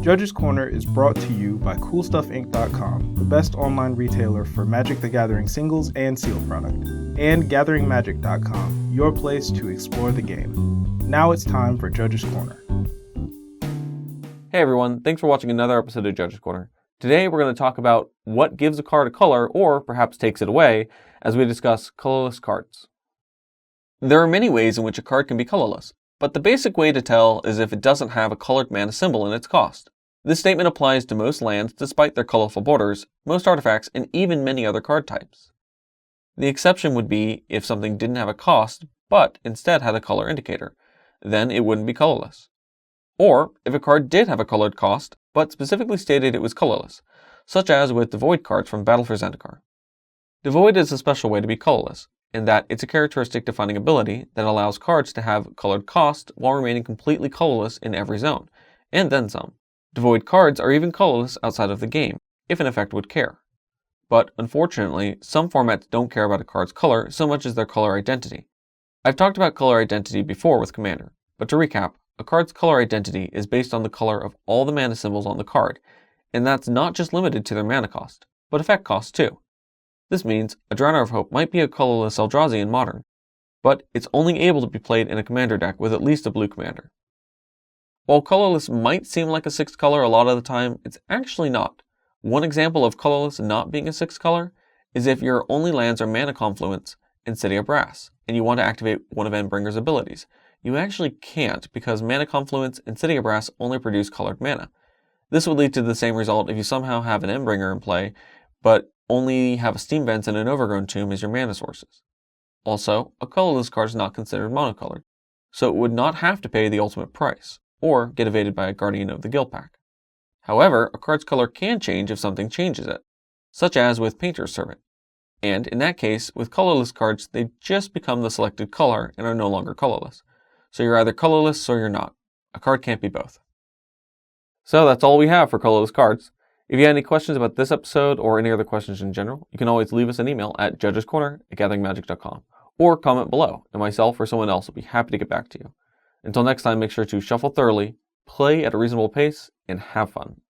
Judges Corner is brought to you by CoolStuffInc.com, the best online retailer for Magic the Gathering singles and sealed product, and gatheringmagic.com, your place to explore the game. Now it's time for Judges Corner. Hey everyone, thanks for watching another episode of Judges Corner. Today we're going to talk about what gives a card a color or perhaps takes it away as we discuss colorless cards. There are many ways in which a card can be colorless, but the basic way to tell is if it doesn't have a colored mana symbol in its cost. This statement applies to most lands despite their colorful borders, most artifacts, and even many other card types. The exception would be if something didn't have a cost, but instead had a color indicator. Then it wouldn't be colorless. Or if a card did have a colored cost, but specifically stated it was colorless, such as with Devoid cards from Battle for Zendikar. Devoid is a special way to be colorless, in that it's a characteristic defining ability that allows cards to have colored cost while remaining completely colorless in every zone, and then some. Devoid cards are even colorless outside of the game, if an effect would care. But unfortunately, some formats don't care about a card's color so much as their color identity. I've talked about color identity before with Commander, but to recap, a card's color identity is based on the color of all the mana symbols on the card, and that's not just limited to their mana cost, but effect cost too. This means a Drowner of Hope might be a colorless Eldrazi in Modern, but it's only able to be played in a Commander deck with at least a blue commander. While colorless might seem like a 6th color a lot of the time, it's actually not. One example of colorless not being a 6th color is if your only lands are Mana Confluence and City of Brass, and you want to activate one of Endbringer's abilities. You actually can't because Mana Confluence and City of Brass only produce colored mana. This would lead to the same result if you somehow have an Endbringer in play, but only have a Steam Vents and an Overgrown Tomb as your mana sources. Also, a colorless card is not considered monocolored, so it would not have to pay the ultimate price, or get evaded by a Guardian of the Guild pack. However, a card's color can change if something changes it, such as with Painter's Servant. And in that case, with colorless cards, they just become the selected color and are no longer colorless. So you're either colorless or you're not. A card can't be both. So that's all we have for colorless cards. If you have any questions about this episode or any other questions in general, you can always leave us an email at judgescorner@gatheringmagic.com or comment below, and myself or someone else will be happy to get back to you. Until next time, make sure to shuffle thoroughly, play at a reasonable pace, and have fun.